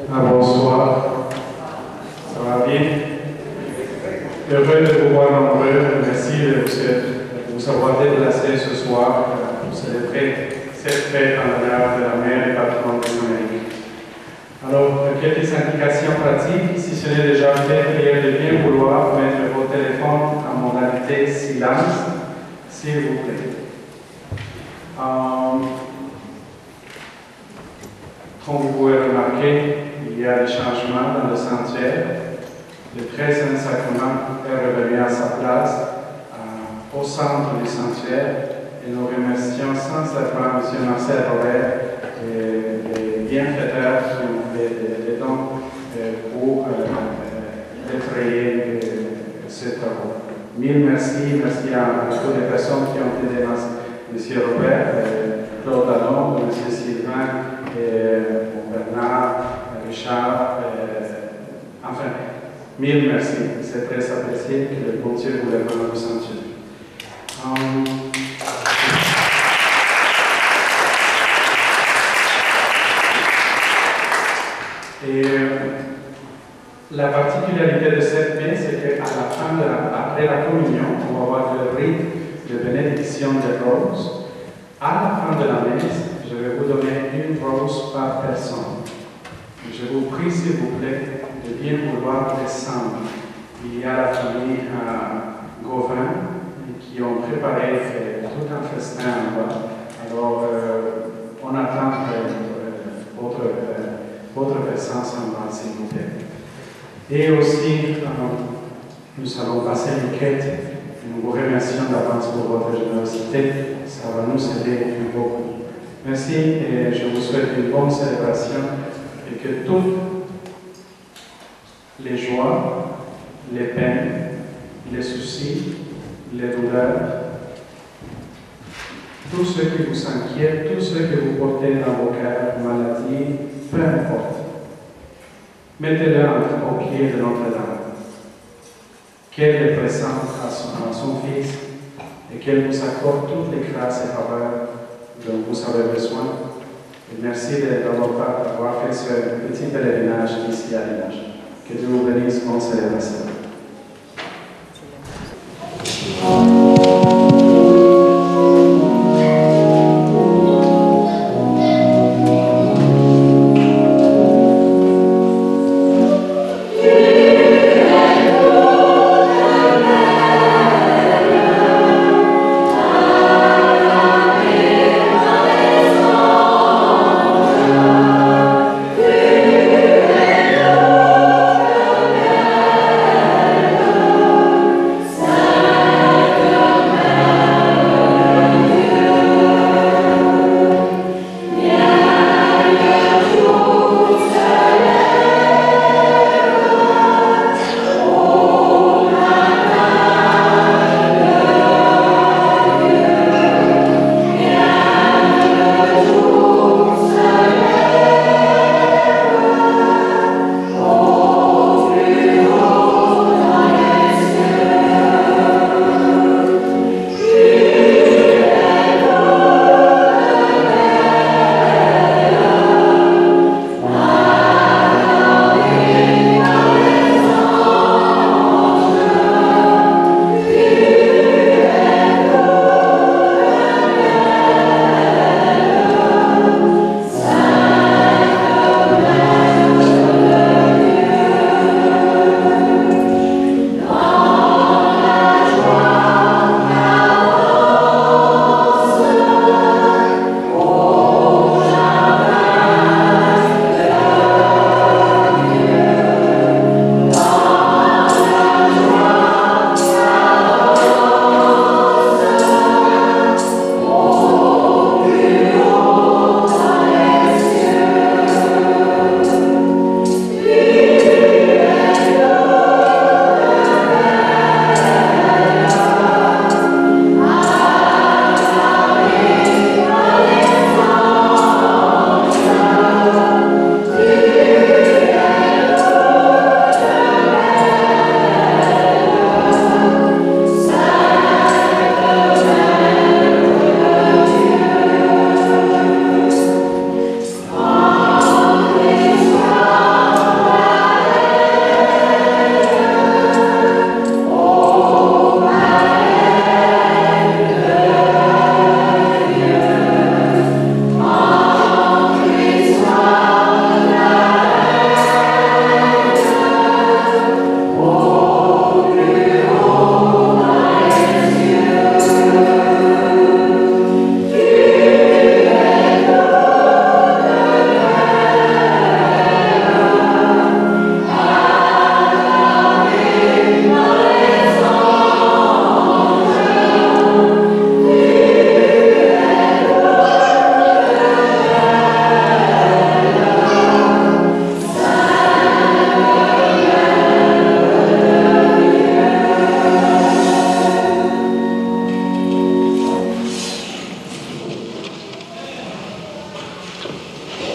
Bonsoir. Ça va bien? Heureux de vous voir nombreux. Merci de vous avoir déplacé ce soir pour célébrer cette fête en l'honneur de la mère et patronne des Amériques. Alors, quelques indications pratiques. Si ce n'est déjà fait, priez de bien vouloir mettre vos téléphones en modalité silence, s'il vous plaît. Comme vous pouvez remarquer, il y a des changements dans le sanctuaire. Le très saint sacrement est revenu à sa place au centre du sanctuaire et nous remercions sincèrement M. Marcel Robert et les bienfaiteurs qui ont fait des dons pour défrayer ce travaux. Mille merci, merci à toutes les personnes qui ont aidé M. Robert, Claude Allon, M. Sylvain, Bernard, Richard, enfin, mille merci. C'est très apprécié que le bon Dieu vous le rende au sanctuaire. Et la particularité de cette messe, c'est qu'à la fin, après la communion, on va avoir le rite de bénédiction des roses. À la fin de la messe, je vais vous donner une rose par personne. Je vous prie, s'il vous plaît, de bien vouloir descendre. Il y a la famille Gauvin qui ont préparé tout un festin en bas. Alors, on attend votre présence en bas, s'il vous plaît. Et aussi, nous allons passer une quête. Nous vous remercions d'avance pour votre générosité. Ça va nous aider beaucoup. Merci et je vous souhaite une bonne célébration et que toutes les joies, les peines, les soucis, les douleurs, tout ce qui vous inquiète, tout ce que vous portez dans vos cœurs, maladies, peu importe, mettez-le au pied de Notre-Dame. Qu'elle est présente à son Fils et qu'elle vous accorde toutes les grâces et faveurs dont vous avez besoin. Et merci d'avoir fait ce petit pèlerinage ici à Limoges. Que Dieu vous bénisse, bonne célébration. Yeah.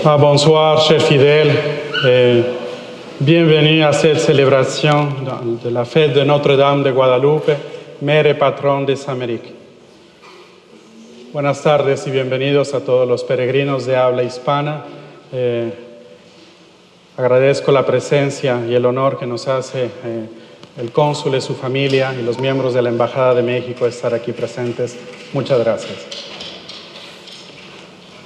Bonsoir, chers fidèles, et bienvenue à cette célébration de la fête de Notre-Dame de Guadalupe, Mère et Patron des Amériques. Buenas tardes y bienvenidos a todos los peregrinos de habla hispana. Agradezco la presencia y el honor que nos hace el cónsul y su familia y los miembros de la Embajada de México estar aquí presentes. Muchas gracias.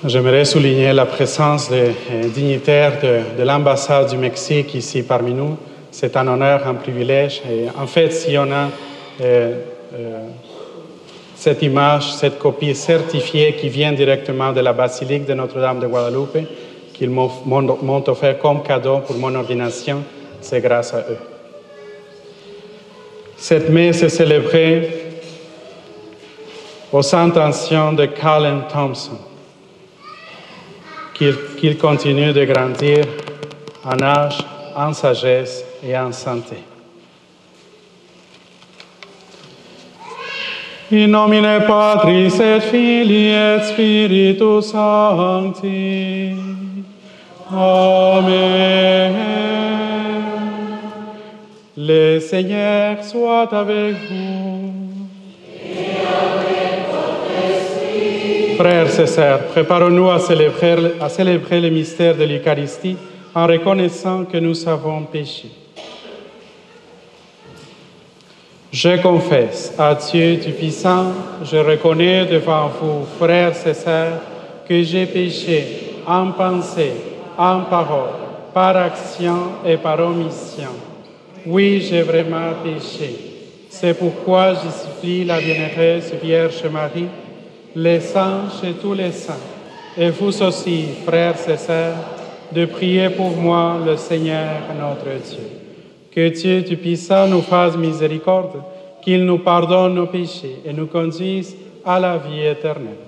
J'aimerais souligner la présence des dignitaires de l'ambassade du Mexique ici parmi nous. C'est un honneur, un privilège. Et en fait, si on a cette image, cette copie certifiée qui vient directement de la basilique de Notre-Dame de Guadalupe, qu'ils m'ont offert comme cadeau pour mon ordination, c'est grâce à eux. Cette messe est célébrée aux intentions de Colin Thompson, qu'il continue de grandir en âge, en sagesse et en santé. In nomine Patris et Filii et Spiritus Sancti. Amen. Le Seigneur soit avec vous. Et avec votre esprit. Frères et sœurs, préparons-nous à célébrer le mystère de l'Eucharistie en reconnaissant que nous avons péché. Je confesse à Dieu Tout-Puissant, je reconnais devant vous, frères et sœurs, que j'ai péché en pensée, en parole, par action et par omission. Oui, j'ai vraiment péché. C'est pourquoi je supplie la bienheureuse Vierge Marie, les anges et tous les saints, et vous aussi, frères et sœurs, de prier pour moi, le Seigneur notre Dieu. Que Dieu Tout-Puissant nous fasse miséricorde, qu'il nous pardonne nos péchés et nous conduise à la vie éternelle.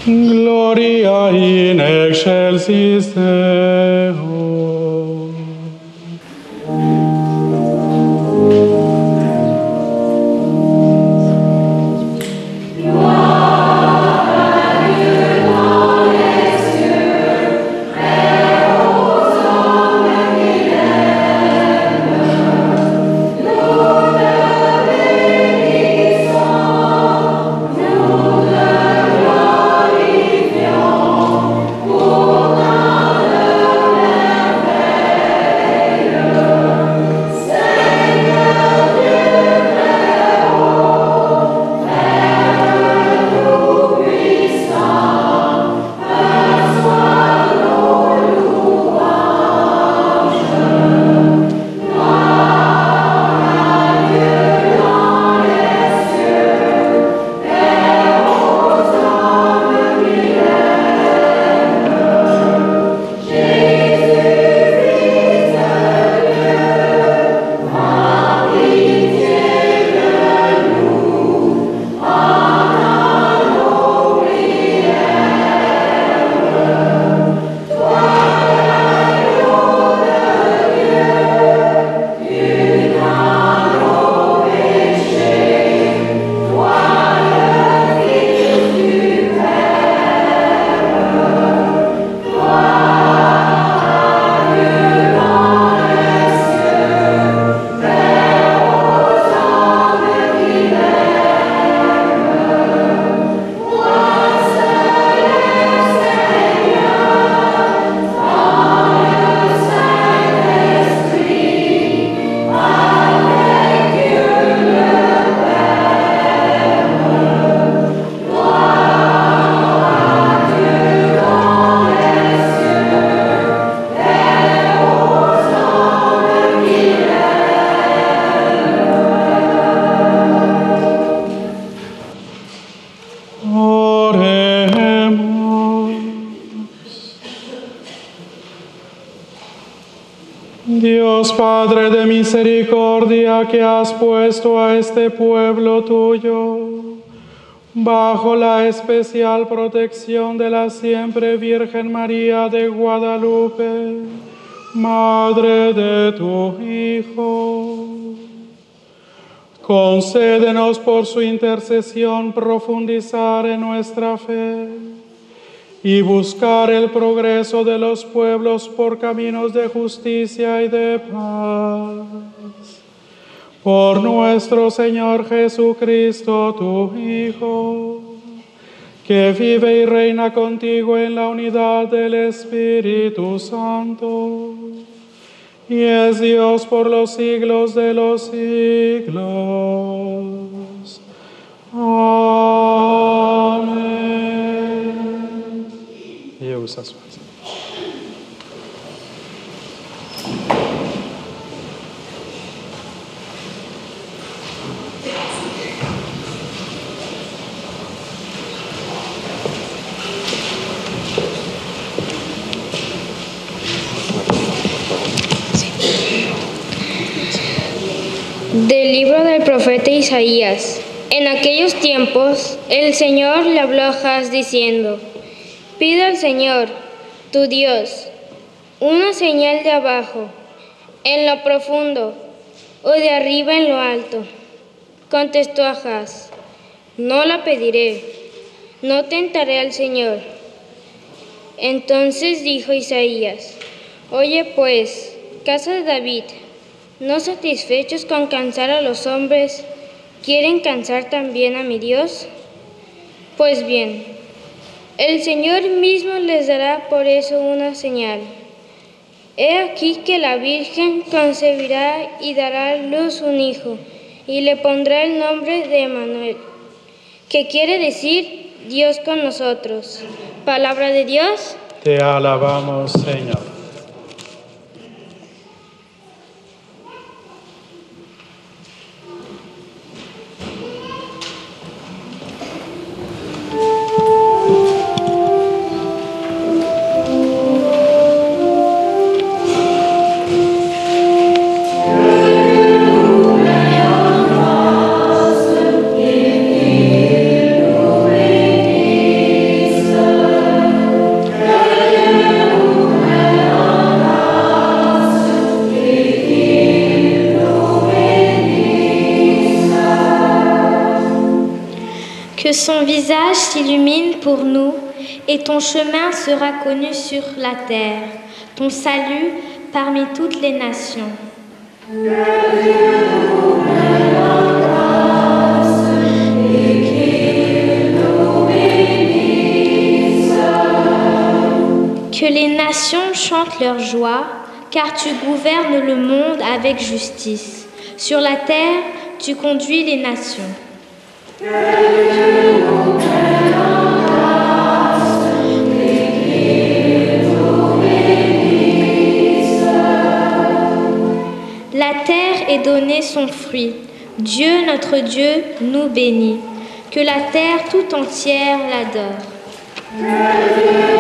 Gloria in excelsis Deo. Dios Padre de misericordia, que has puesto a este pueblo tuyo bajo la especial protección de la siempre Virgen María de Guadalupe, Madre de tu Hijo, concédenos por su intercesión profundizar en nuestra fe y buscar el progreso de los pueblos por caminos de justicia y de paz. Por nuestro Señor Jesucristo, tu Hijo, que vive y reina contigo en la unidad del Espíritu Santo, y es Dios por los siglos de los siglos. Amén. Y usa su fuerza. Del libro del profeta Isaías. En aquellos tiempos, el Señor le habló a Ahaz diciendo: Pide al Señor, tu Dios, una señal de abajo, en lo profundo, o de arriba en lo alto. Contestó Ahaz: No la pediré, no tentaré al Señor. Entonces dijo Isaías: Oye pues, casa de David, ¿no satisfechos con cansar a los hombres, quieren cansar también a mi Dios? Pues bien, el Señor mismo les dará por eso una señal. He aquí que la Virgen concebirá y dará a luz un hijo, y le pondrá el nombre de Emmanuel, que quiere decir Dios con nosotros. Palabra de Dios. Te alabamos, Señor. Que son visage s'illumine pour nous et ton chemin sera connu sur la terre, ton salut parmi toutes les nations. Que les nations chantent leur joie, car tu gouvernes le monde avec justice. Sur la terre, tu conduis les nations. La terre est donnée son fruit. Dieu, notre Dieu, nous bénit. Que la terre tout entière l'adore. Alleluia.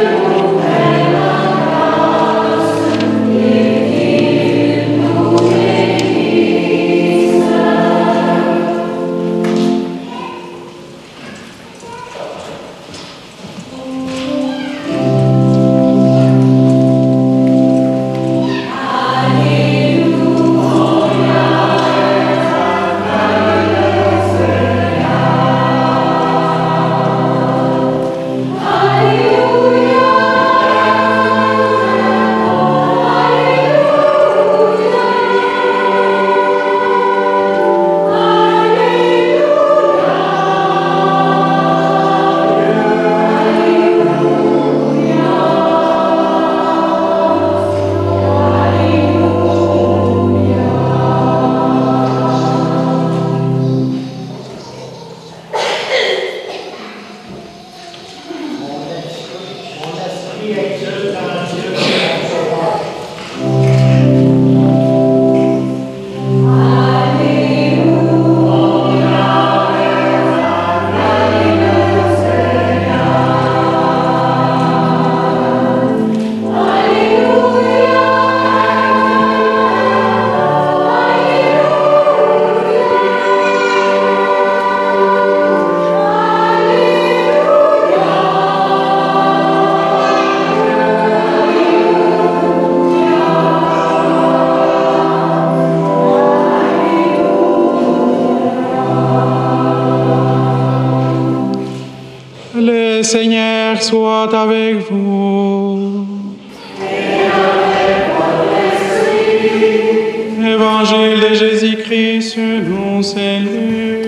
Seigneur soit avec vous. Et avec votre esprit. Évangile de Jésus-Christ selon Saint-Luc.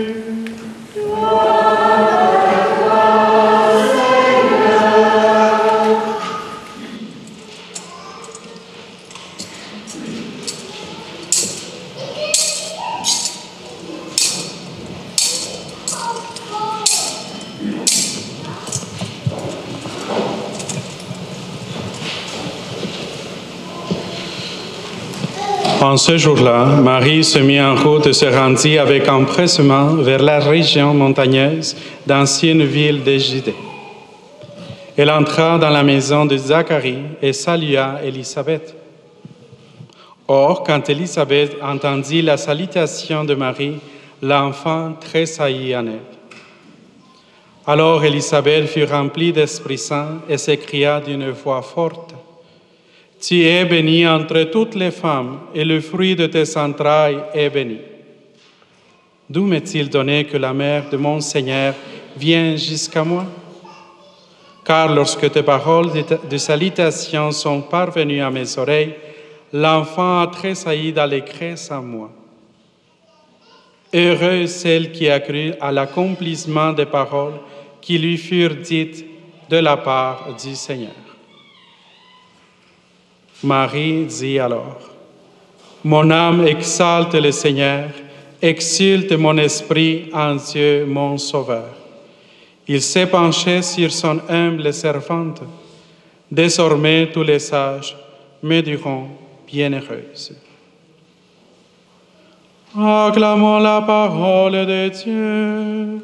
En ce jour-là, Marie se mit en route et se rendit avec empressement vers la région montagneuse d'ancienne ville de Judée. Elle entra dans la maison de Zacharie et salua Élisabeth. Or, quand Élisabeth entendit la salutation de Marie, l'enfant tressaillit en elle. Alors Élisabeth fut remplie d'Esprit Saint et s'écria d'une voix forte: Tu es bénie entre toutes les femmes, et le fruit de tes entrailles est béni. D'où m'est-il donné que la mère de mon Seigneur vienne jusqu'à moi? Car lorsque tes paroles de salutation sont parvenues à mes oreilles, l'enfant a tressailli dans les crêts en moi. Heureuse celle qui a cru à l'accomplissement des paroles qui lui furent dites de la part du Seigneur. Marie dit alors: Mon âme exalte le Seigneur, exulte mon esprit en Dieu mon Sauveur. Il s'est penché sur son humble servante. Désormais tous les sages me diront bienheureuse. Acclamons la parole de Dieu.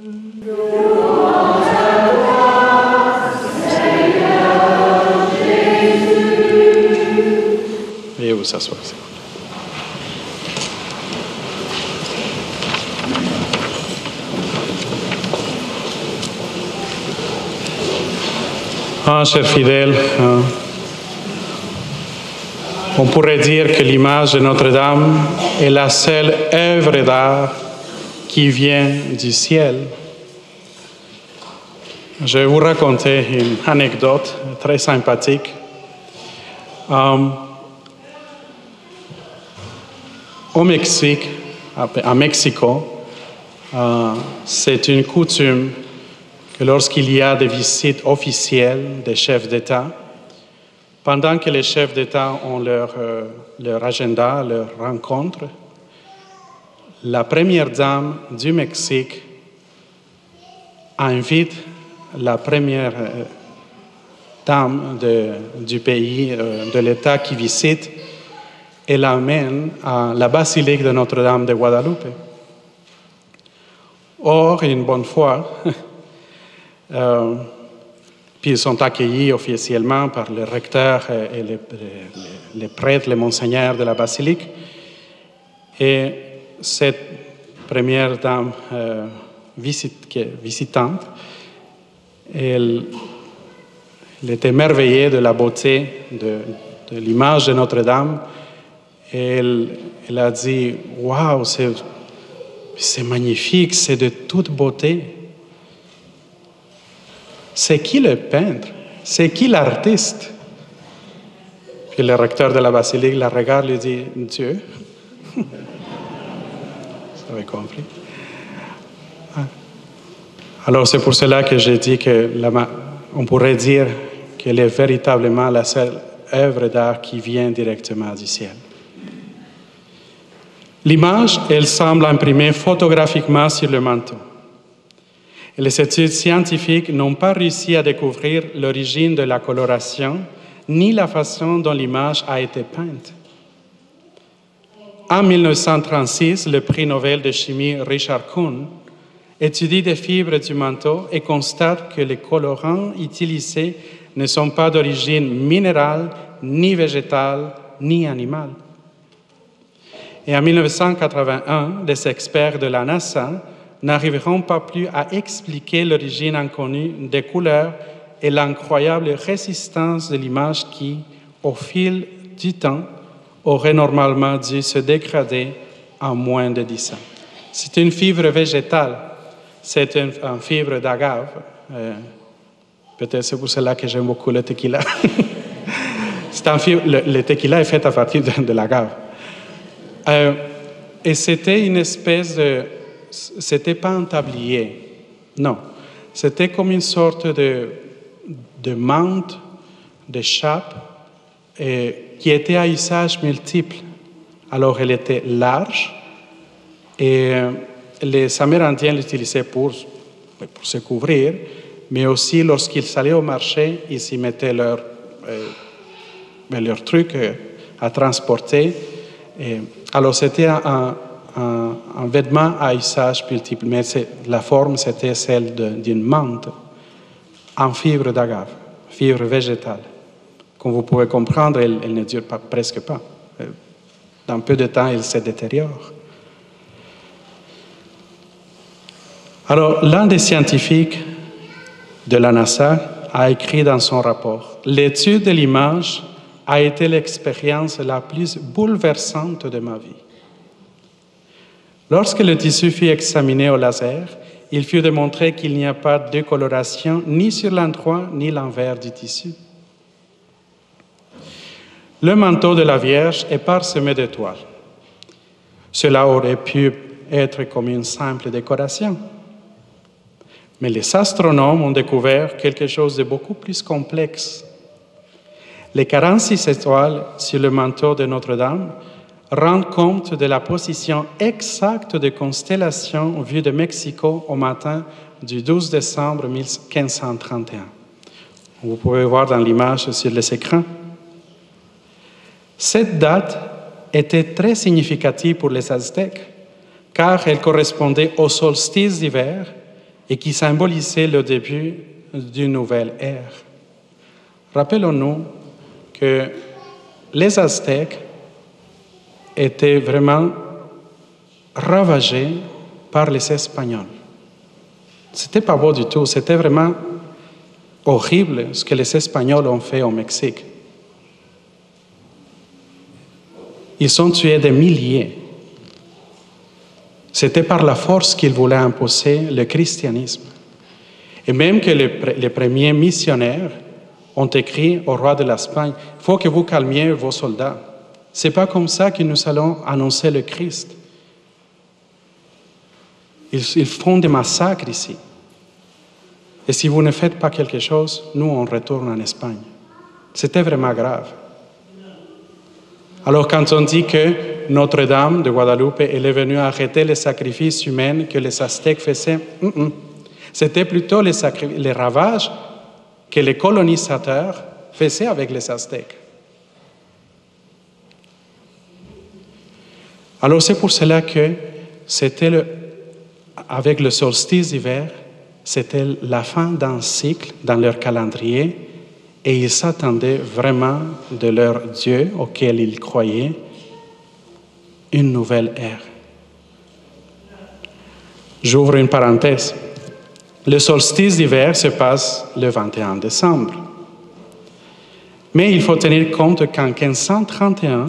Veuillez vous asseoir. Chers fidèles, on pourrait dire que l'image de Notre-Dame est la seule œuvre d'art qui vient du ciel. Je vais vous raconter une anecdote très sympathique. Au Mexique, à Mexico, c'est une coutume que lorsqu'il y a des visites officielles des chefs d'État, pendant que les chefs d'État ont leur agenda, leur rencontre, la première dame du Mexique invite la première dame du pays, de l'État qui visite, et l'amène à la basilique de Notre-Dame de Guadalupe. Or, une bonne fois, puis ils sont accueillis officiellement par le recteur et les prêtres, les monseigneurs de la basilique. Et cette première dame visitante, elle était émerveillée de la beauté de l'image de Notre-Dame. Et elle a dit: « Waouh, c'est magnifique, c'est de toute beauté. C'est qui le peintre? C'est qui l'artiste? » Puis le recteur de la basilique la regarde et lui dit: « Dieu. » Vous avez compris? Alors c'est pour cela que j'ai dit on pourrait dire qu'elle est véritablement la seule œuvre d'art qui vient directement du ciel. L'image, elle semble imprimée photographiquement sur le manteau. Et les études scientifiques n'ont pas réussi à découvrir l'origine de la coloration ni la façon dont l'image a été peinte. En 1936, le prix Nobel de chimie Richard Kuhn étudie des fibres du manteau et constate que les colorants utilisés ne sont pas d'origine minérale, ni végétale, ni animale. Et en 1981, les experts de la NASA n'arriveront pas plus à expliquer l'origine inconnue des couleurs et l'incroyable résistance de l'image qui, au fil du temps, aurait normalement dû se dégrader en moins de 10 ans. C'est une fibre végétale, c'est une fibre d'agave. Peut-être c'est pour cela que j'aime beaucoup le tequila. Le tequila est fait à partir de l'agave. Et c'était une espèce de... C'était pas un tablier, non. C'était comme une sorte de mante, de chape, qui était à usage multiple. Alors, elle était large et les Amérindiens l'utilisaient pour se couvrir, mais aussi lorsqu'ils allaient au marché, ils y mettaient leurs trucs à transporter. Alors, c'était un vêtement à usage multiple, mais la forme, c'était celle d'une mante en fibre d'agave, fibre végétale. Comme vous pouvez comprendre, elle ne dure presque pas. Dans peu de temps, elle se détériore. Alors, l'un des scientifiques de la NASA a écrit dans son rapport « L'étude de l'image a été l'expérience la plus bouleversante de ma vie. Lorsque le tissu fut examiné au laser, il fut démontré qu'il n'y a pas de décoloration ni sur l'endroit ni l'envers du tissu. Le manteau de la Vierge est parsemé d'étoiles. Cela aurait pu être comme une simple décoration. Mais les astronomes ont découvert quelque chose de beaucoup plus complexe. Les 46 étoiles sur le manteau de Notre-Dame rendent compte de la position exacte des constellations vues de Mexico au matin du 12 décembre 1531. Vous pouvez voir dans l'image sur les écrans. Cette date était très significative pour les Aztèques, car elle correspondait au solstice d'hiver et qui symbolisait le début d'une nouvelle ère. Rappelons-nous que les Aztèques étaient vraiment ravagés par les Espagnols. C'était pas beau du tout, c'était vraiment horrible ce que les Espagnols ont fait au Mexique. Ils ont tué des milliers. C'était par la force qu'ils voulaient imposer le christianisme. Et même que les premiers missionnaires ont écrit au roi de l'Espagne, « Il faut que vous calmiez vos soldats. Ce n'est pas comme ça que nous allons annoncer le Christ. Ils font des massacres ici. Et si vous ne faites pas quelque chose, nous, on retourne en Espagne. » C'était vraiment grave. Alors, quand on dit que Notre-Dame de Guadalupe, elle est venue arrêter les sacrifices humains que les Aztèques faisaient, c'était plutôt les ravages que les colonisateurs faisaient avec les Aztèques. Alors, c'est pour cela que c'était avec le solstice d'hiver, c'était la fin d'un cycle dans leur calendrier et ils s'attendaient vraiment de leur Dieu auquel ils croyaient une nouvelle ère. J'ouvre une parenthèse. Le solstice d'hiver se passe le 21 décembre. Mais il faut tenir compte qu'en 1531,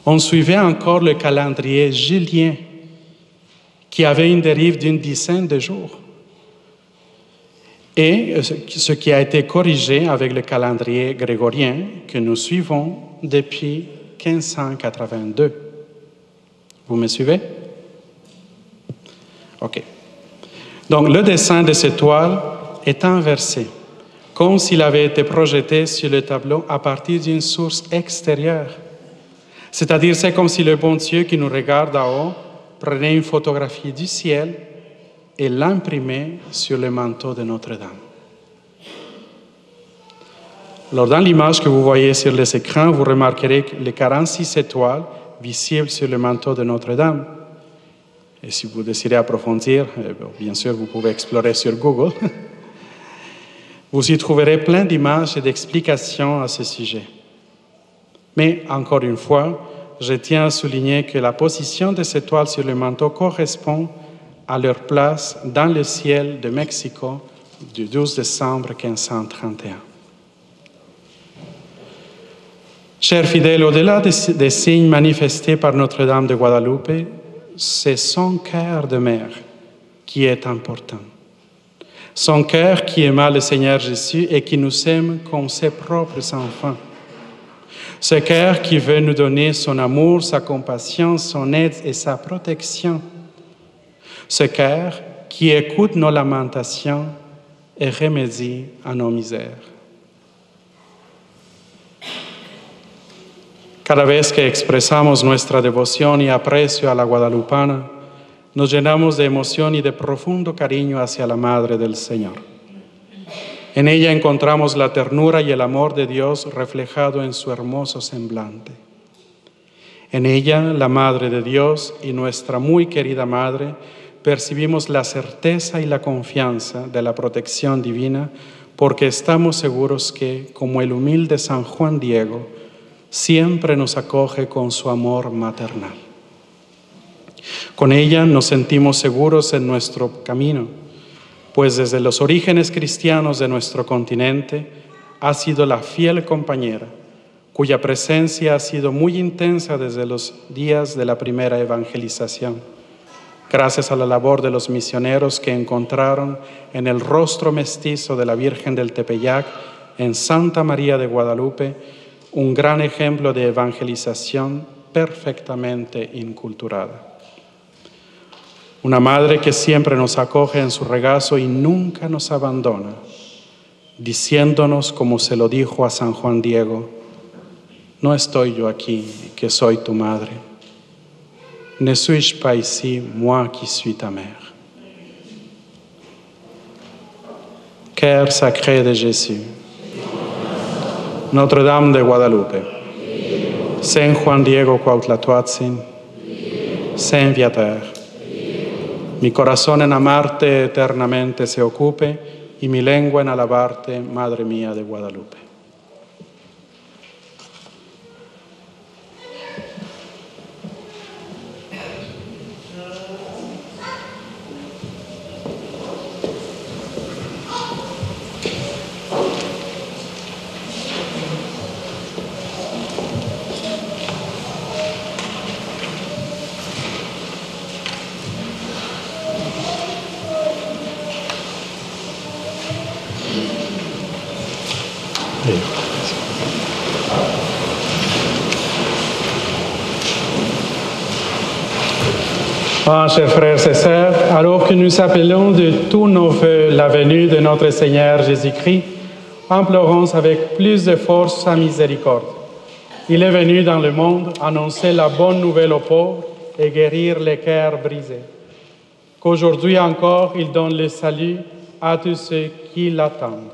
on suivait encore le calendrier julien qui avait une dérive d'une dizaine de jours. Et ce qui a été corrigé avec le calendrier grégorien que nous suivons depuis 1582. Vous me suivez? OK. Donc, le dessin de cette toile est inversé, comme s'il avait été projeté sur le tableau à partir d'une source extérieure. C'est-à-dire, c'est comme si le bon Dieu qui nous regarde en haut prenait une photographie du ciel et l'imprimait sur le manteau de Notre-Dame. Alors, dans l'image que vous voyez sur les écrans, vous remarquerez les 46 étoiles visibles sur le manteau de Notre-Dame. Et si vous désirez approfondir, bien sûr, vous pouvez explorer sur Google. Vous y trouverez plein d'images et d'explications à ce sujet. Mais, encore une fois, je tiens à souligner que la position des étoiles sur le manteau correspond à leur place dans le ciel de Mexico du 12 décembre 1531. Chers fidèles, au-delà des signes manifestés par Notre-Dame de Guadalupe, c'est son cœur de mère qui est important. Son cœur qui aima le Seigneur Jésus et qui nous aime comme ses propres enfants. Ce cœur qui veut nous donner son amour, sa compassion, son aide et sa protection. Ce cœur qui écoute nos lamentations et remédie à nos misères. Cada vez que expresamos nuestra devoción y aprecio a la guadalupana, nos llenamos de emoción y de profundo cariño hacia la Madre del Señor. En ella encontramos la ternura y el amor de Dios reflejado en su hermoso semblante. En ella, la Madre de Dios y nuestra muy querida Madre, percibimos la certeza y la confianza de la protección divina porque estamos seguros que, como el humilde San Juan Diego, siempre nos acoge con su amor maternal. Con ella nos sentimos seguros en nuestro camino, pues desde los orígenes cristianos de nuestro continente ha sido la fiel compañera, cuya presencia ha sido muy intensa desde los días de la primera evangelización, gracias a la labor de los misioneros que encontraron en el rostro mestizo de la Virgen del Tepeyac, en Santa María de Guadalupe, un gran ejemplo de evangelización perfectamente inculturada. Una madre que siempre nos acoge en su regazo y nunca nos abandona, diciéndonos, como se lo dijo a San Juan Diego, no estoy yo aquí, que soy tu madre. Ne suis-je pas ici, moi qui suis ta mère. Cœur sacré de Jésus, Notre-Dame de Guadalupe, Saint Juan Diego Cuauhtlatoatzin, Saint Viateur, mi corazón en amarte eternamente se ocupe y mi lengua en alabarte, Madre mía de Guadalupe. Chers frères et sœurs, alors que nous appelons de tous nos vœux la venue de notre Seigneur Jésus-Christ, implorons avec plus de force sa miséricorde. Il est venu dans le monde annoncer la bonne nouvelle aux pauvres et guérir les cœurs brisés. Qu'aujourd'hui encore, il donne le salut à tous ceux qui l'attendent.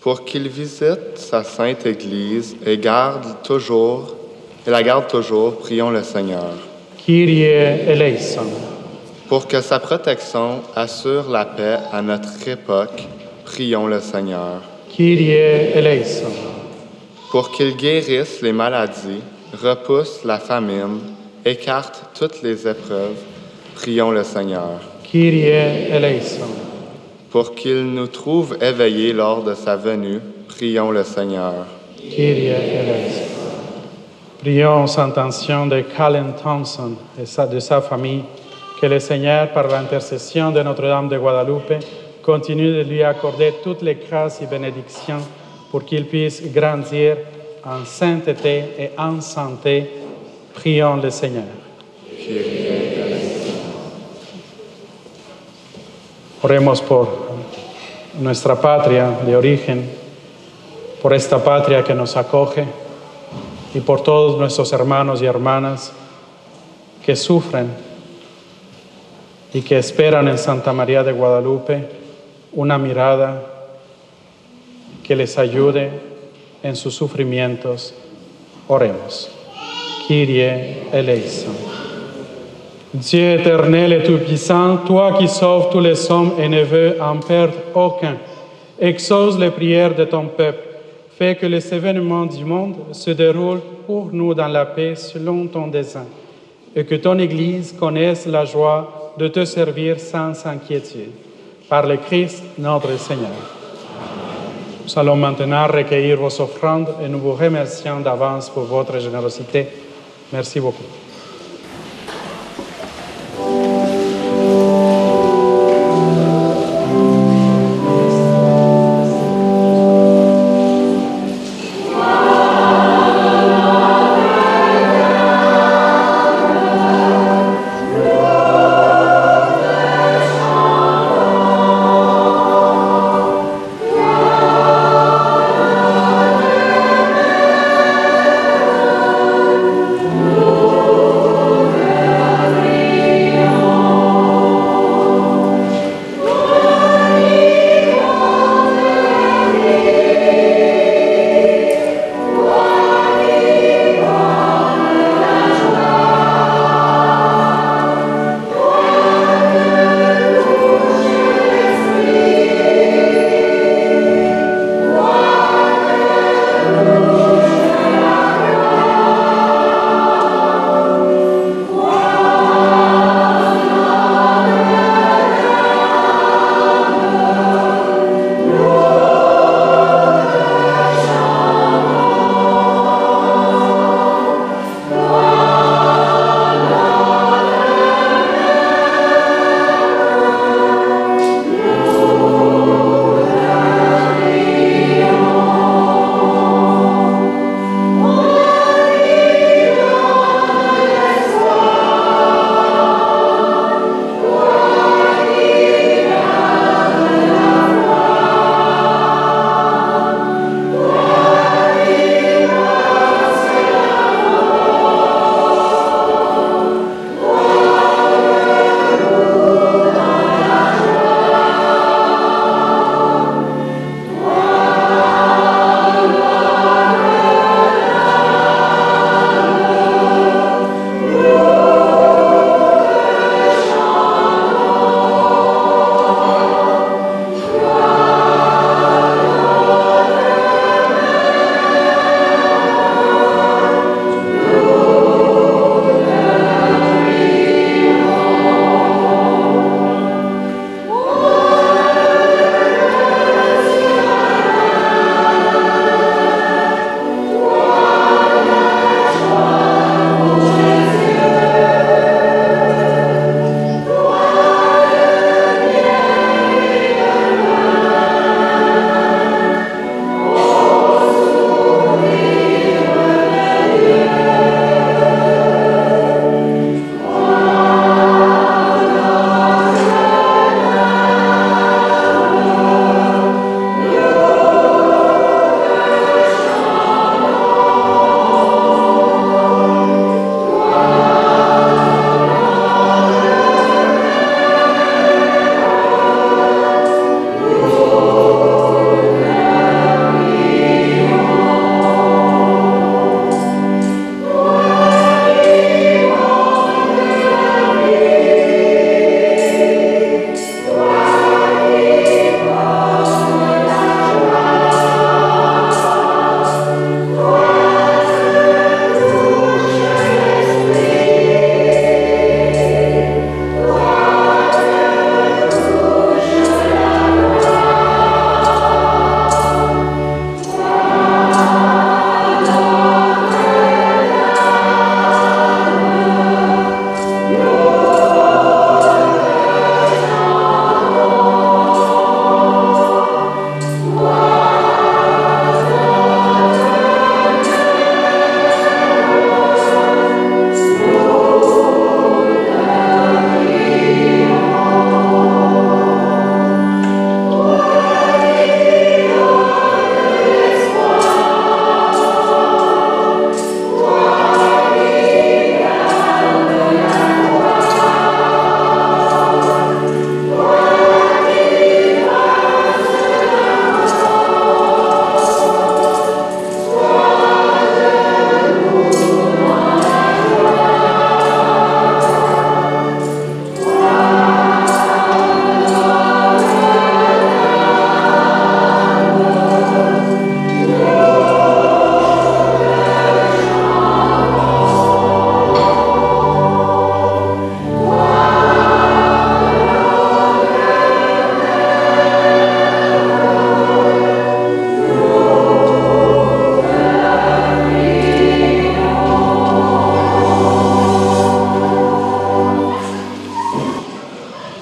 Pour qu'il visite sa sainte Église et la garde toujours, prions le Seigneur. Kyrie eleison. Pour que sa protection assure la paix à notre époque, prions le Seigneur. Kyrie eleison. Pour qu'il guérisse les maladies, repousse la famine, écarte toutes les épreuves, prions le Seigneur. Kyrie eleison. Pour qu'il nous trouve éveillés lors de sa venue, prions le Seigneur. Kyrie eleison. Prions aux intentions de Colin Thompson et de sa famille, que le Seigneur, par l'intercession de Notre-Dame de Guadalupe, continue de lui accorder toutes les grâces et bénédictions pour qu'il puisse grandir en sainteté et en santé. Prions le Seigneur. Oremos por nuestra patria de origen, por esta patria que nos acoge, y por todos nuestros hermanos y hermanas que sufren y que esperan en Santa María de Guadalupe una mirada que les ayude en sus sufrimientos. Oremos. Kyrie eleison. Dieu éternel et tout-puissant, toi qui sauves tous les hommes et ne veux en perdre aucun, exauce les prières de ton peuple. Fais que les événements du monde se déroulent pour nous dans la paix selon ton dessein, et que ton Église connaisse la joie de te servir sans inquiétude. Par le Christ, notre Seigneur. Nous allons maintenant recueillir vos offrandes et nous vous remercions d'avance pour votre générosité. Merci beaucoup.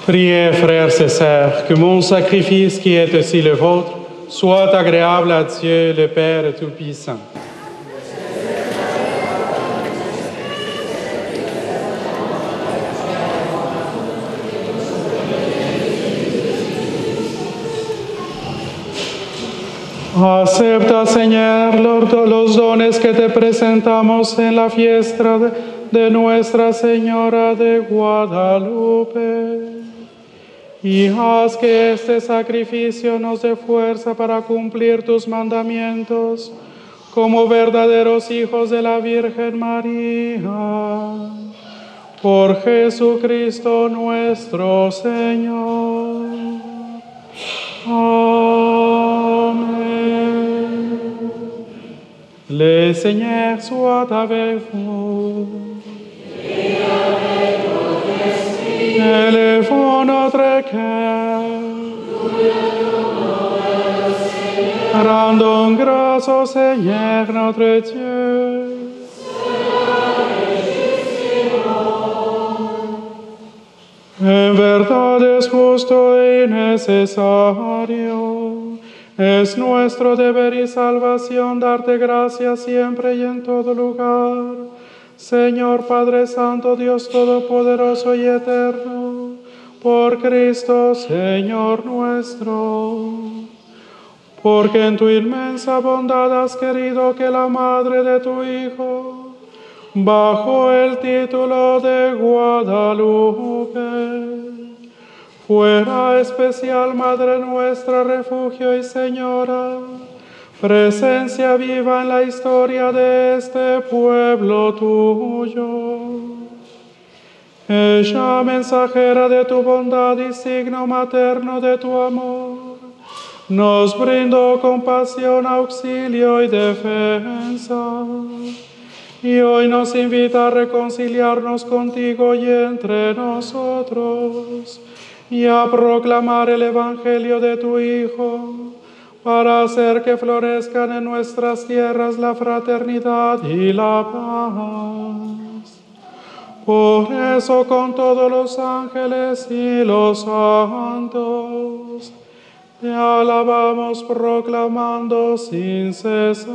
Priez, frères et sœurs, que mon sacrifice qui est aussi le vôtre soit agréable à Dieu le Père Tout-Puissant. Acepta, Señor, los dones que te presentamos en la fiesta de Nuestra Señora de Guadalupe. Y haz que este sacrificio nos dé fuerza para cumplir tus mandamientos como verdaderos hijos de la Virgen María. Por Jesucristo nuestro Señor. Amen. Le Seigneur soit avec vous. Élevons notre cœur. Rendons grâce au Seigneur notre Dieu. En verdad es justo y necesario. Es nuestro deber y salvación darte gracias siempre y en todo lugar. Señor Padre Santo, Dios Todopoderoso y Eterno, por Cristo, Señor nuestro. Porque en tu inmensa bondad has querido que la madre de tu Hijo, bajo el título de Guadalupe, fuera especial Madre nuestra, refugio y Señora, presencia viva en la historia de este pueblo tuyo. Ella, mensajera de tu bondad y signo materno de tu amor, nos brindó compasión, auxilio y defensa. Y hoy nos invita a reconciliarnos contigo y entre nosotros, y a proclamar el Evangelio de tu Hijo, para hacer que florezcan en nuestras tierras la fraternidad y la paz. Por eso, con todos los ángeles y los santos, te alabamos proclamando sin cesar.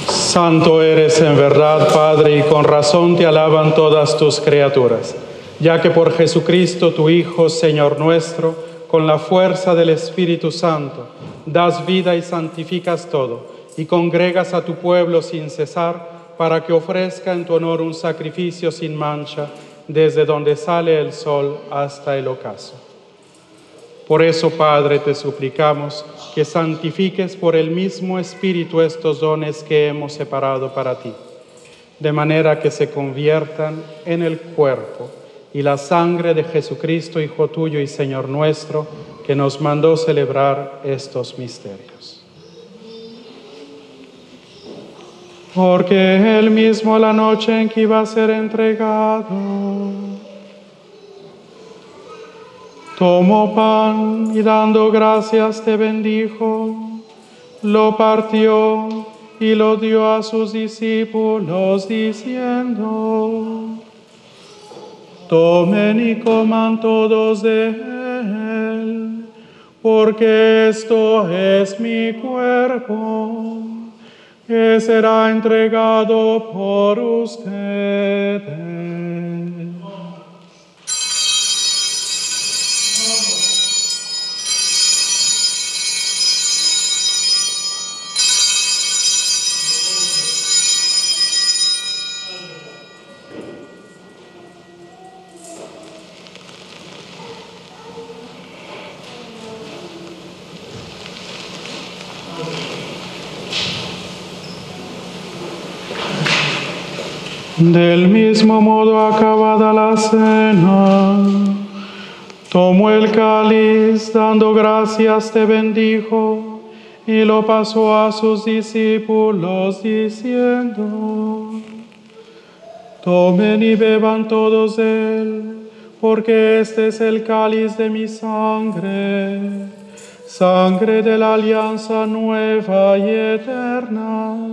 Santo eres en verdad, Padre, y con razón te alaban todas tus criaturas, ya que por Jesucristo, tu Hijo, Señor nuestro, con la fuerza del Espíritu Santo, das vida y santificas todo, y congregas a tu pueblo sin cesar, para que ofrezca en tu honor un sacrificio sin mancha, desde donde sale el sol hasta el ocaso. Por eso, Padre, te suplicamos que santifiques por el mismo Espíritu estos dones que hemos separado para ti, de manera que se conviertan en el cuerpo y la sangre de Jesucristo, Hijo tuyo y Señor nuestro, que nos mandó celebrar estos misterios. Porque él mismo la noche en que iba a ser entregado, tomó pan y dando gracias te bendijo, lo partió y lo dio a sus discípulos diciendo: tomen y coman todos de él, porque esto es mi cuerpo, que será entregado por ustedes. Del mismo modo, acabada la cena, tomó el cáliz, dando gracias te bendijo, y lo pasó a sus discípulos diciendo: tomen y beban todos de él, porque este es el cáliz de mi sangre, sangre de la alianza nueva y eterna,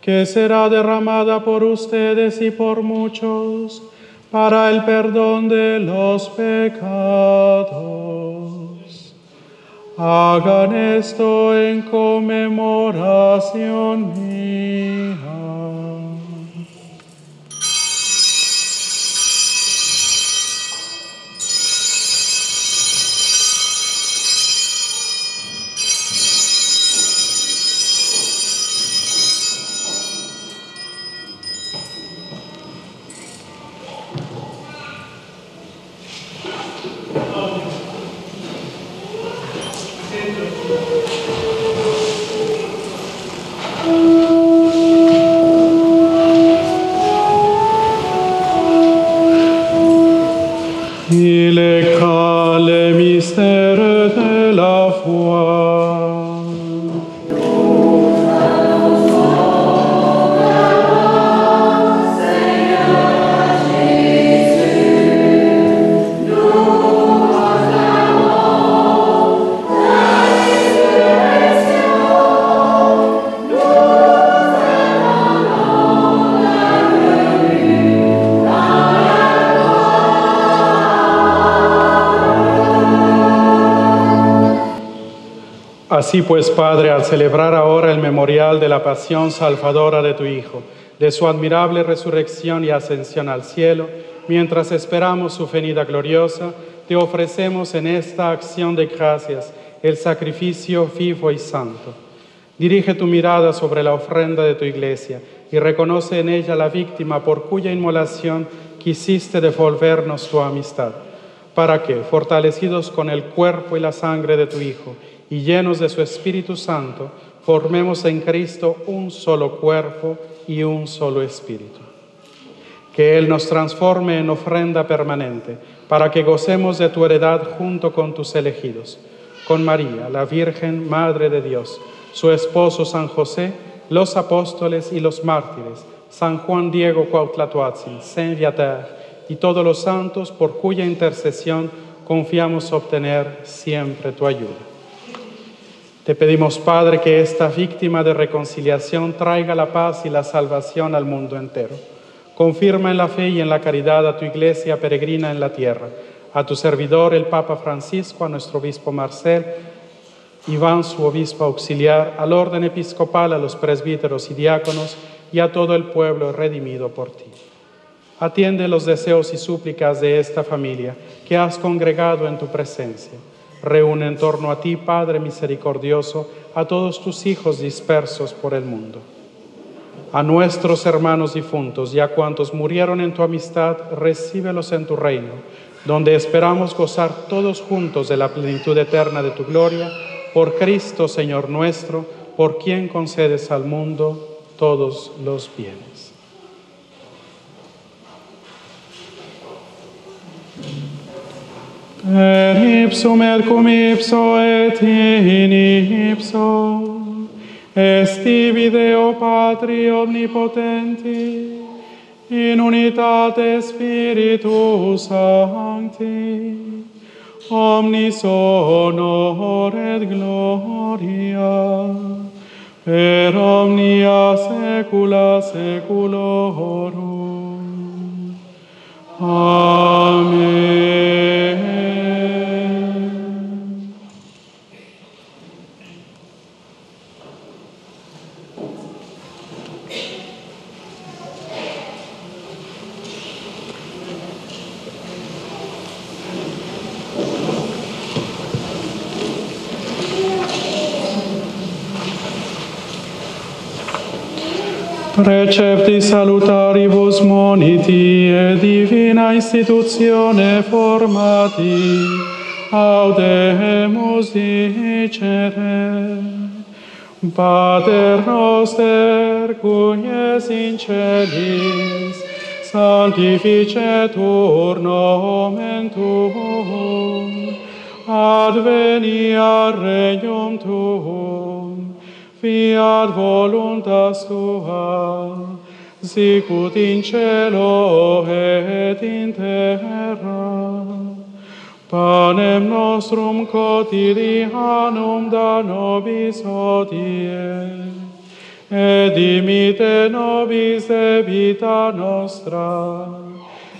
que será derramada por ustedes y por muchos para el perdón de los pecados. Hagan esto en conmemoración mía. Il est grand le mystère de la foi. Así pues, Padre, al celebrar ahora el memorial de la pasión salvadora de tu Hijo, de su admirable resurrección y ascensión al cielo, mientras esperamos su venida gloriosa, te ofrecemos en esta acción de gracias el sacrificio vivo y santo. Dirige tu mirada sobre la ofrenda de tu Iglesia y reconoce en ella la víctima por cuya inmolación quisiste devolvernos tu amistad, para que, fortalecidos con el cuerpo y la sangre de tu Hijo, y llenos de su Espíritu Santo, formemos en Cristo un solo cuerpo y un solo espíritu. Que Él nos transforme en ofrenda permanente, para que gocemos de tu heredad junto con tus elegidos, con María, la Virgen Madre de Dios, su esposo San José, los apóstoles y los mártires, San Juan Diego Cuauhtlatoatzin, Saint Viateur y todos los santos, por cuya intercesión confiamos obtener siempre tu ayuda. Te pedimos, Padre, que esta víctima de reconciliación traiga la paz y la salvación al mundo entero. Confirma en la fe y en la caridad a tu Iglesia peregrina en la tierra, a tu servidor el Papa Francisco, a nuestro obispo Marcel, Iván, su obispo auxiliar, al orden episcopal, a los presbíteros y diáconos y a todo el pueblo redimido por ti. Atiende los deseos y súplicas de esta familia que has congregado en tu presencia. Reúne en torno a ti, Padre misericordioso, a todos tus hijos dispersos por el mundo. A nuestros hermanos difuntos y a cuantos murieron en tu amistad, recíbelos en tu reino, donde esperamos gozar todos juntos de la plenitud eterna de tu gloria, por Cristo, Señor nuestro, por quien concedes al mundo todos los bienes. Per ipsum et cum ipso et in ipso, estivi Deo Patri omnipotenti, in unitate Spiritus Sancti, omnis honor et gloria, per omnia saecula saeculorum. Amen. Precepti salutaribus moniti et divina institutione formati, audemus dicere. Pater noster, qui es in celis, sanctificetur nomen tuum, adveniat regnum tuum, fiat voluntas tua, sicut in cielo et in terra. Panem nostrum quotidianum da nobis hodie, et dimitte nobis debita nostra,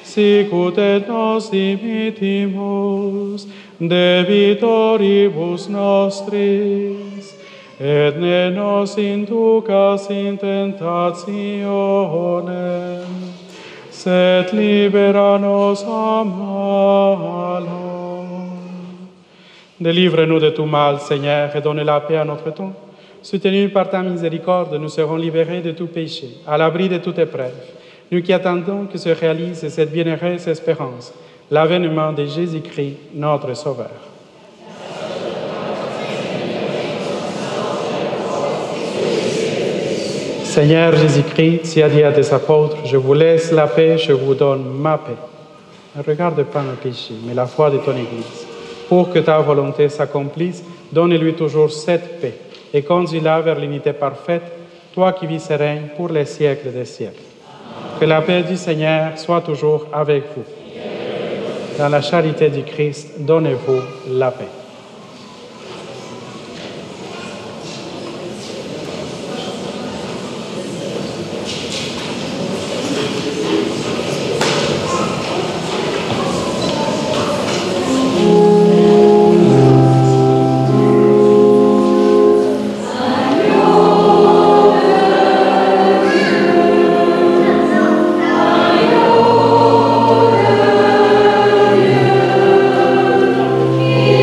sicut et nos dimittimus debitoribus nostris, et ne nos inducas in tentationem, sed libera nos a malo. Délivre-nous de tout mal, Seigneur, et donne la paix à notre temps. Soutenus par ta miséricorde, nous serons libérés de tout péché, à l'abri de toute épreuve. Nous qui attendons que se réalise cette bienheureuse espérance, l'avènement de Jésus-Christ, notre Sauveur. Seigneur Jésus-Christ, tu as dit à tes apôtres, je vous laisse la paix, je vous donne ma paix. Ne regarde pas nos péchés, mais la foi de ton Église. Pour que ta volonté s'accomplisse, donne-lui toujours cette paix et conduis-la vers l'unité parfaite, toi qui vis et règnes pour les siècles des siècles. Que la paix du Seigneur soit toujours avec vous. Dans la charité du Christ, donnez-vous la paix.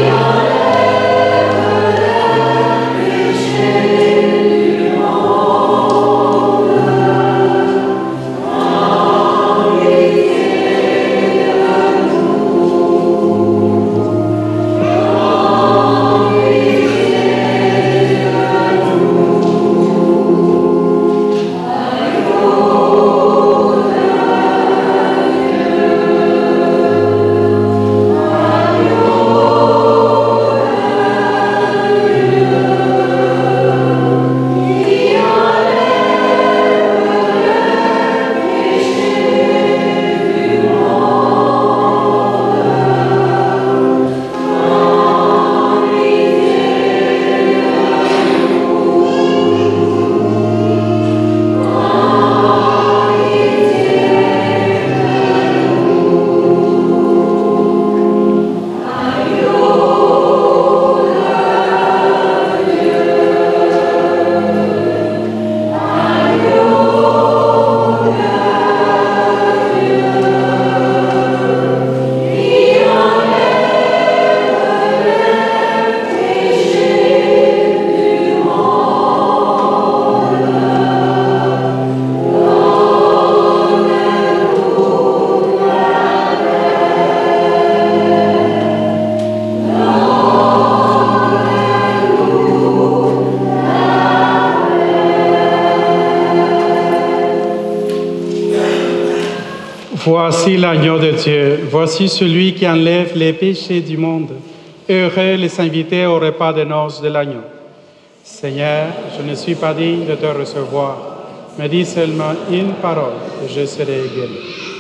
Yeah. Voici l'agneau de Dieu, voici celui qui enlève les péchés du monde. Heureux les invités au repas de noces de l'agneau. Seigneur, je ne suis pas digne de te recevoir, mais dis seulement une parole et je serai guéri.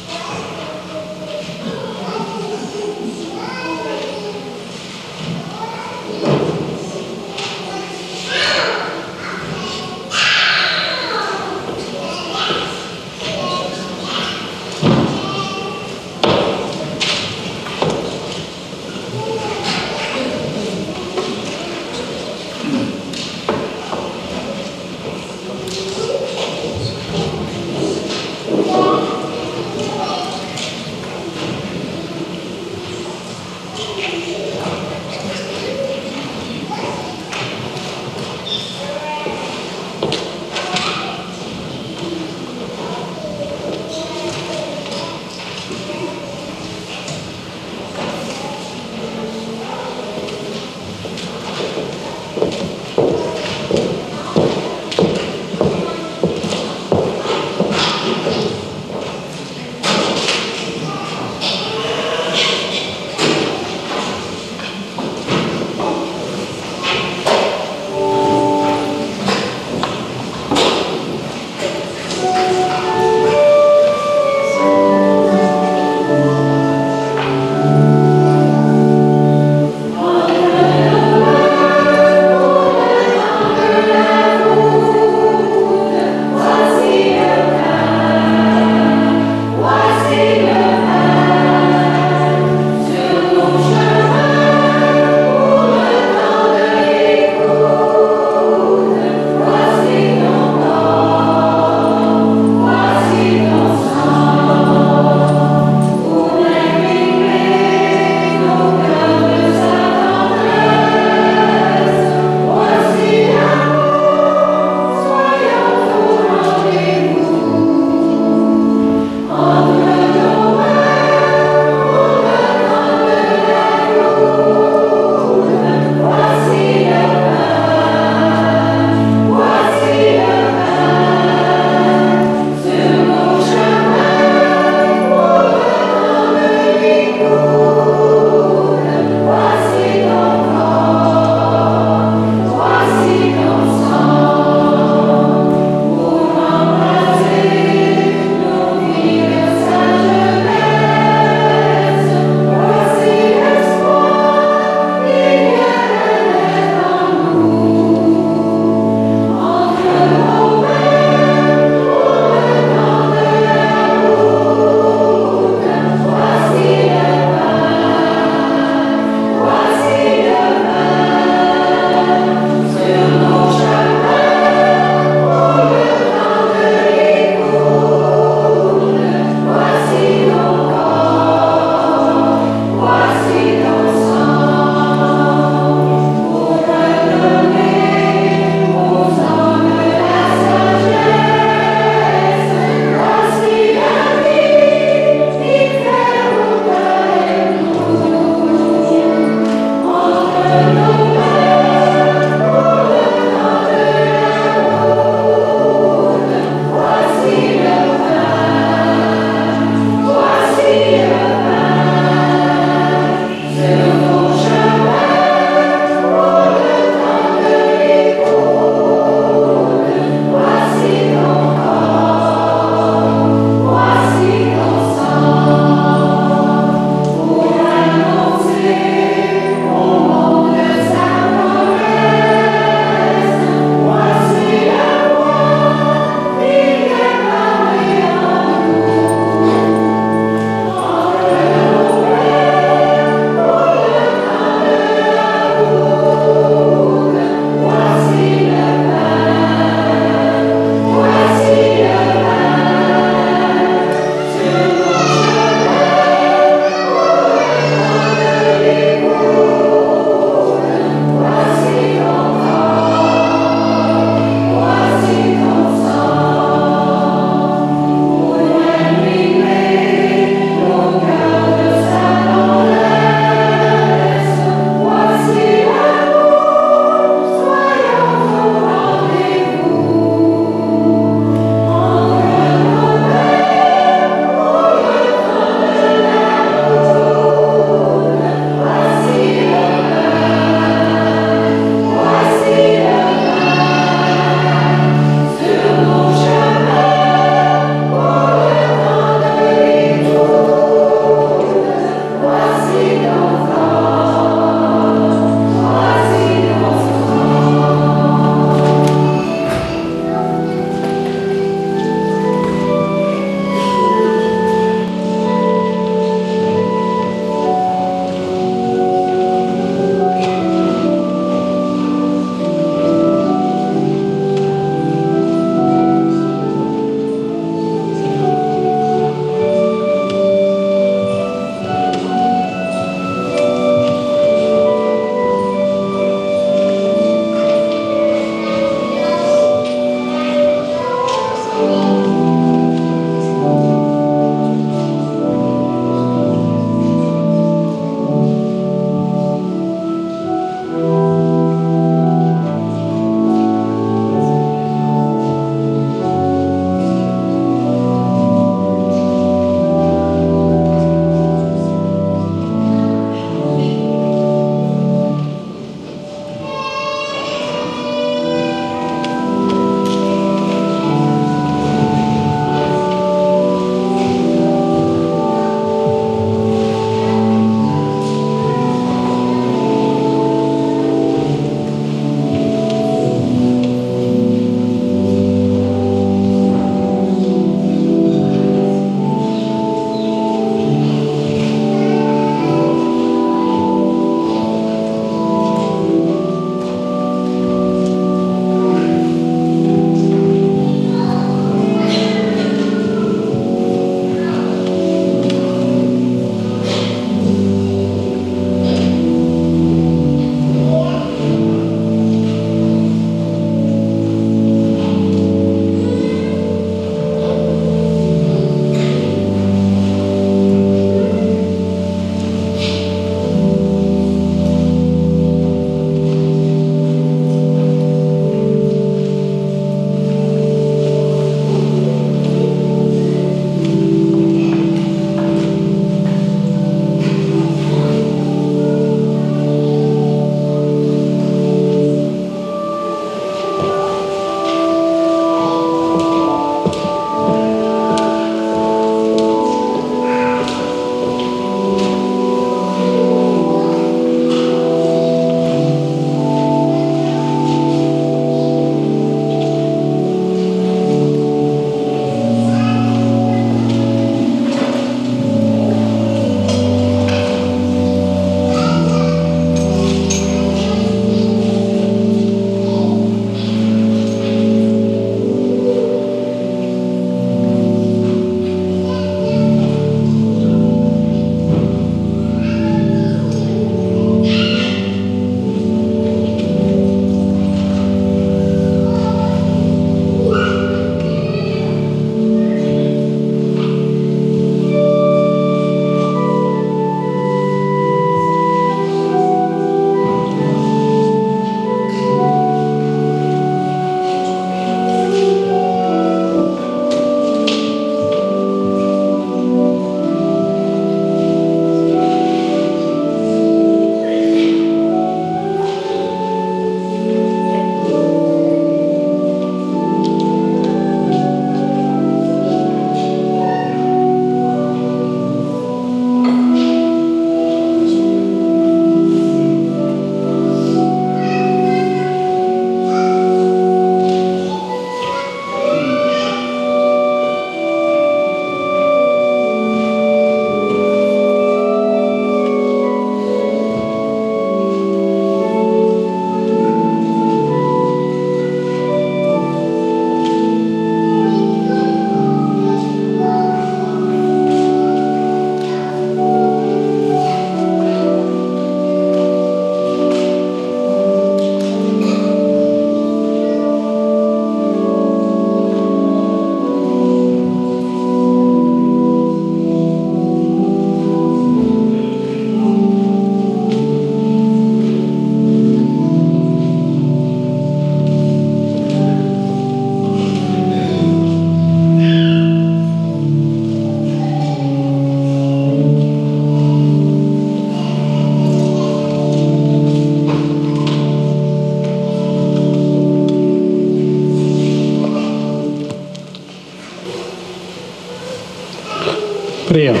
Prions.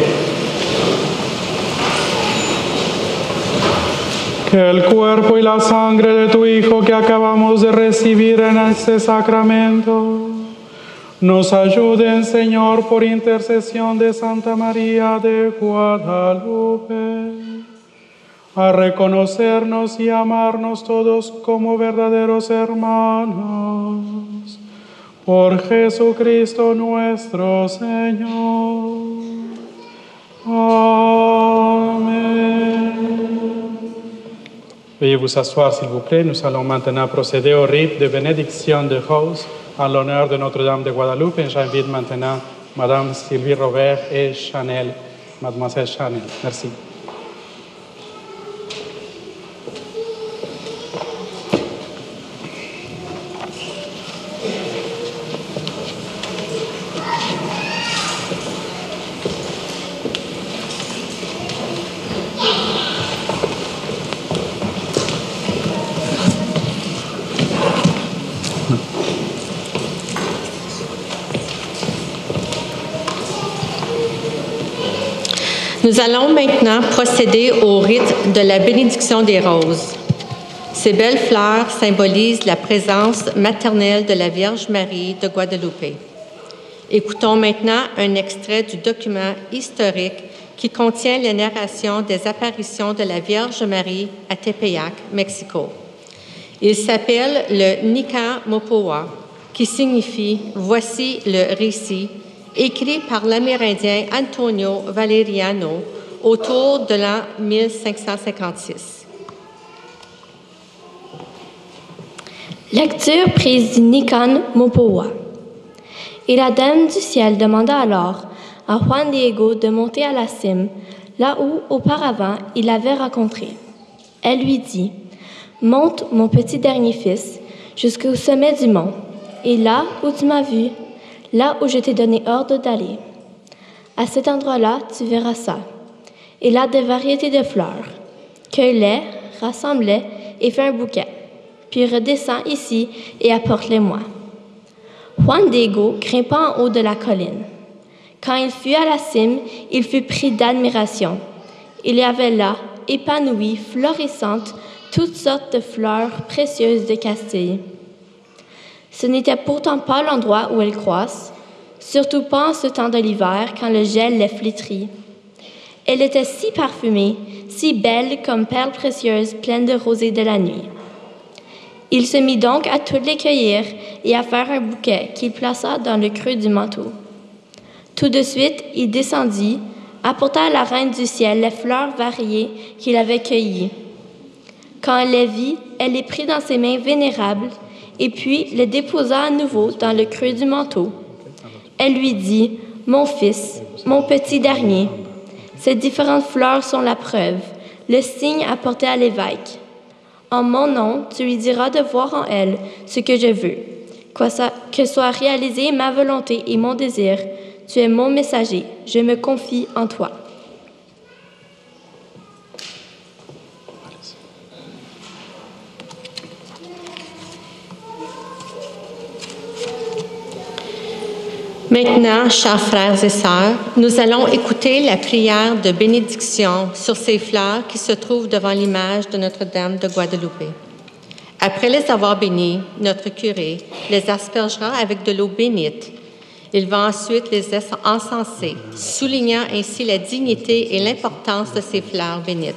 Que el cuerpo y la sangre de tu Hijo que acabamos de recibir en este sacramento nos ayuden, Señor, por intercesión de Santa María de Guadalupe, a reconocernos y amarnos todos como verdaderos hermanos. Por Jesucristo nuestro Señor. Amen. Veuillez vous asseoir, s'il vous plaît. Nous allons maintenant procéder au rite de bénédiction de rose en l'honneur de Notre-Dame de Guadalupe. Et j'invite maintenant Madame Sylvie Robert et Chanel, Mademoiselle Chanel. Merci. Nous allons maintenant procéder au rite de la bénédiction des roses. Ces belles fleurs symbolisent la présence maternelle de la Vierge Marie de Guadalupe. Écoutons maintenant un extrait du document historique qui contient les narrations des apparitions de la Vierge Marie à Tepeyac, Mexico. Il s'appelle le Nika Mopoa, qui signifie « Voici le récit », écrit par l'Amérindien Antonio Valeriano autour de l'an 1556. Lecture prise du Nican Mopoa. Et la Dame du ciel demanda alors à Juan Diego de monter à la cime, là où, auparavant, il l'avait rencontré. Elle lui dit, « Monte, mon petit dernier fils, jusqu'au sommet du mont, et là où tu m'as vu, là où je t'ai donné ordre d'aller. À cet endroit-là, tu verras ça. Et là, des variétés de fleurs. Cueille-les, rassemble-les et fais un bouquet. Puis redescends ici et apporte-les-moi. » Juan Diego grimpa en haut de la colline. Quand il fut à la cime, il fut pris d'admiration. Il y avait là, épanouies, florissantes, toutes sortes de fleurs précieuses de Castille. Ce n'était pourtant pas l'endroit où elles croissent, surtout pas en ce temps de l'hiver quand le gel les flétrit. Elle était si parfumée, si belle comme perles précieuses pleines de rosée de la nuit. Il se mit donc à toutes les cueillir et à faire un bouquet qu'il plaça dans le creux du manteau. Tout de suite, il descendit, apporta à la Reine du ciel les fleurs variées qu'il avait cueillies. Quand elle les vit, elle les prit dans ses mains vénérables et puis les déposa à nouveau dans le creux du manteau. Elle lui dit, « Mon fils, mon petit dernier, ces différentes fleurs sont la preuve, le signe apporté à l'évêque. En mon nom, tu lui diras de voir en elle ce que je veux, que soit réalisée ma volonté et mon désir. Tu es mon messager, je me confie en toi. » Maintenant, chers frères et sœurs, nous allons écouter la prière de bénédiction sur ces fleurs qui se trouvent devant l'image de Notre-Dame de Guadalupe. Après les avoir bénies, notre curé les aspergera avec de l'eau bénite. Il va ensuite les encenser, soulignant ainsi la dignité et l'importance de ces fleurs bénites.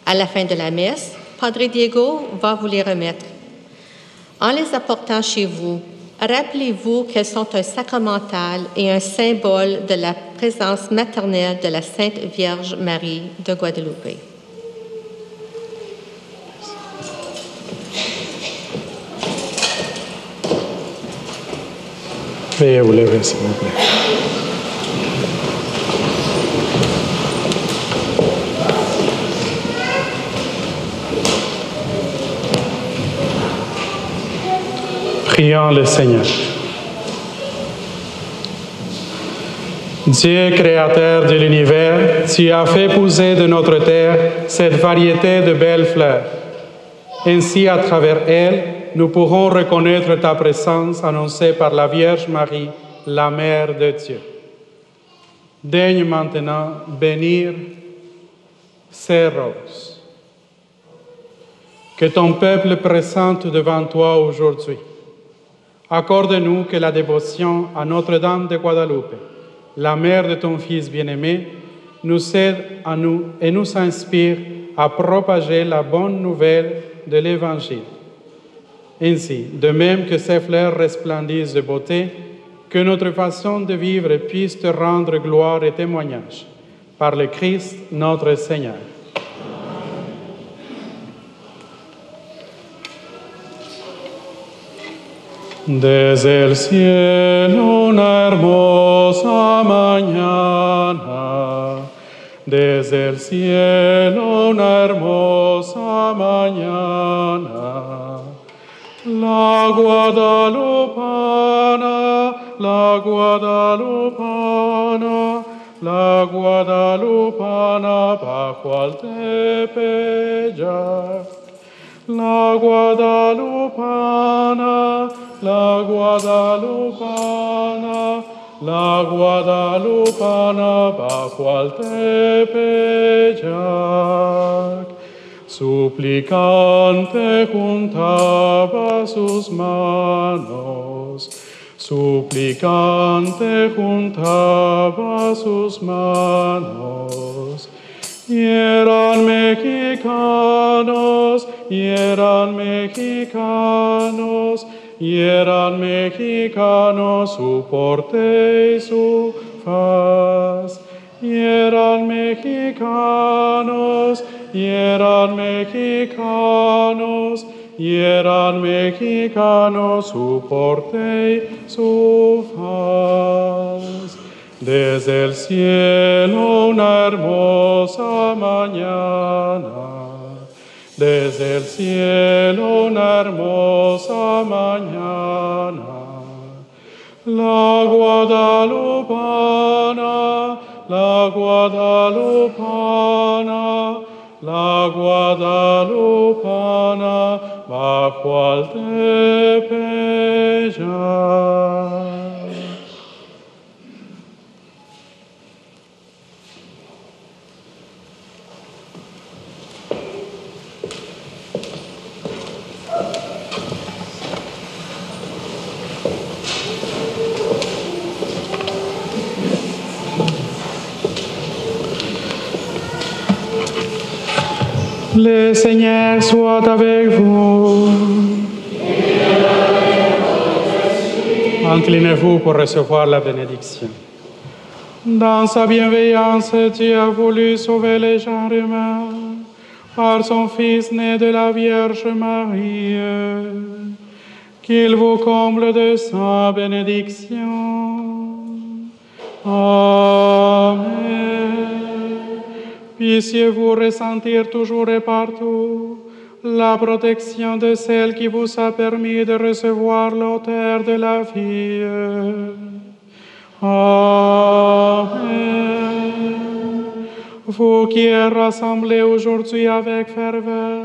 À la fin de la messe, Padre Diego va vous les remettre. En les apportant chez vous, rappelez-vous qu'elles sont un sacramental et un symbole de la présence maternelle de la Sainte Vierge Marie de Guadalupe. Veuillez vous lever, s'il vous plaît. Prions le Seigneur. Dieu créateur de l'univers, tu as fait pousser de notre terre cette variété de belles fleurs. Ainsi, à travers elles, nous pourrons reconnaître ta présence annoncée par la Vierge Marie, la Mère de Dieu. daigne maintenant bénir ces roses que ton peuple présente devant toi aujourd'hui. Accorde-nous que la dévotion à Notre-Dame de Guadalupe, la mère de ton Fils bien-aimé, nous aide à nous et nous inspire à propager la bonne nouvelle de l'Évangile. Ainsi, de même que ces fleurs resplendissent de beauté, que notre façon de vivre puisse te rendre gloire et témoignage. Par le Christ, notre Seigneur. Desde el cielo una hermosa mañana, desde el cielo una hermosa mañana, la guadalupana, la guadalupana, la guadalupana bajo el tepeyac. La guadalupana, la guadalupana, la guadalupana bajo el tepeyac. Suplicante juntaba sus manos, suplicante juntaba sus manos. Y eran mexicanos, y eran mexicanos, y eran mexicanos su porte y su faz. Y eran mexicanos, y eran mexicanos, y eran mexicanos su porte y su faz. Desde el cielo una hermosa mañana, desde el cielo una hermosa mañana, la guadalupana, la guadalupana, la guadalupana bajo el tepeyac. Le Seigneur soit avec vous. Inclinez-vous pour recevoir la bénédiction. Dans sa bienveillance, Dieu a voulu sauver les genres humains par son Fils né de la Vierge Marie. Qu'il vous comble de sa bénédiction. Amen. Puissiez-vous ressentir toujours et partout la protection de celle qui vous a permis de recevoir l'auteur de la vie. Amen. Vous qui êtes rassemblés aujourd'hui avec ferveur,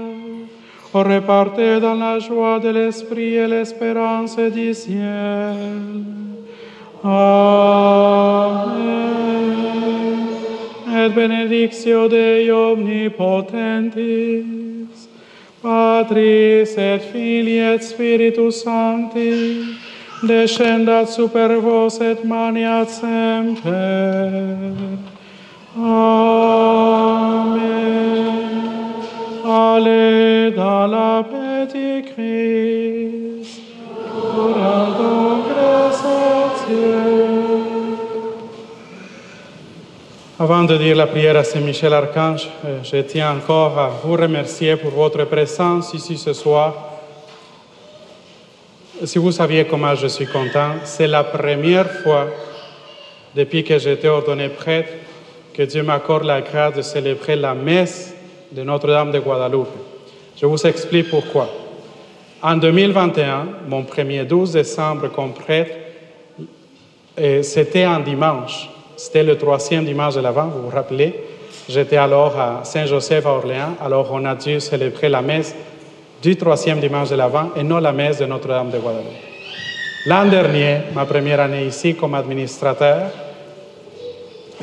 repartez dans la joie de l'Esprit et l'espérance du ciel. Amen. Et benedictio Dei omnipotentis, Patris et Filii et Spiritus Sancti, descendat super vos et maniat semper. Amen. Allez dans la paix du Christ, rendons grâce à Dieu. Avant de dire la prière à Saint-Michel Archange, je tiens encore à vous remercier pour votre présence ici ce soir. Si vous saviez comment je suis content, c'est la première fois depuis que j'ai été ordonné prêtre que Dieu m'accorde la grâce de célébrer la messe de Notre-Dame de Guadalupe. Je vous explique pourquoi. En 2021, mon premier 12 décembre comme prêtre, c'était un dimanche. C'était le 3e dimanche de l'Avent, vous vous rappelez. J'étais alors à Saint-Joseph à Orléans, alors on a dû célébrer la messe du 3e dimanche de l'Avent et non la messe de Notre-Dame de Guadalupe. L'an dernier, ma première année ici comme administrateur,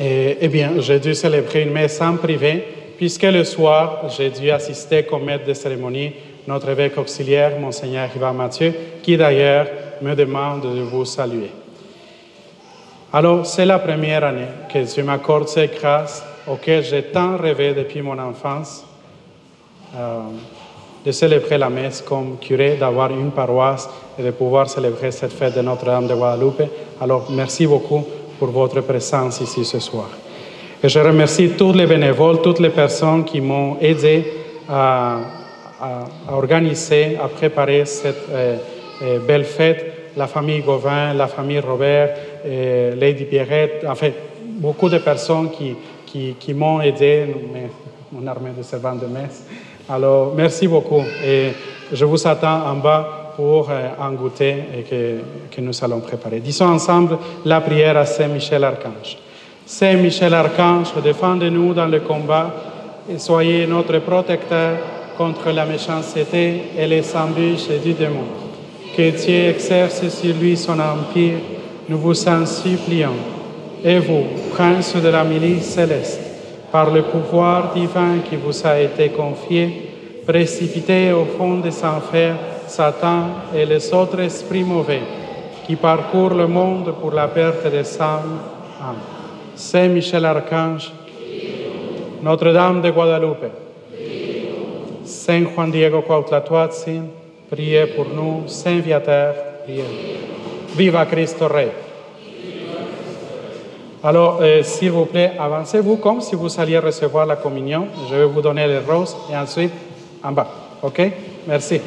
Eh bien, j'ai dû célébrer une messe en privé, puisque le soir, j'ai dû assister comme maître de cérémonie notre évêque auxiliaire, Monseigneur Yvan Mathieu, qui d'ailleurs me demande de vous saluer. Alors, c'est la première année que Dieu m'accorde ces grâces auxquelles j'ai tant rêvé depuis mon enfance, de célébrer la messe comme curé, d'avoir une paroisse et de pouvoir célébrer cette fête de Notre-Dame de Guadalupe. Alors, merci beaucoup pour votre présence ici ce soir. Et je remercie tous les bénévoles, toutes les personnes qui m'ont aidé à organiser, à préparer cette belle fête, la famille Gauvin, la famille Robert, Lady Pierrette, en fait, beaucoup de personnes qui m'ont aidé, mon armée de servants de messe. Alors, merci beaucoup et je vous attends en bas pour en goûter et que nous allons préparer. Disons ensemble la prière à Saint Michel Archange. Saint Michel Archange, défendez-nous dans le combat et soyez notre protecteur contre la méchanceté et les embûches du démon. Que Dieu exerce sur lui son empire, nous vous en supplions. Et vous, prince de la milice céleste, par le pouvoir divin qui vous a été confié, précipitez au fond des enfers Satan et les autres esprits mauvais qui parcourent le monde pour la perte des âmes. Amen. Saint Michel Archange, Notre-Dame de Guadalupe, Saint Juan Diego Cuauhtlatoatzin, priez pour nous. Saint Viateur, priez. Viva Cristo Rey. Alors, s'il vous plaît, avancez-vous comme si vous alliez recevoir la communion. Je vais vous donner les roses et ensuite en bas. OK? Merci.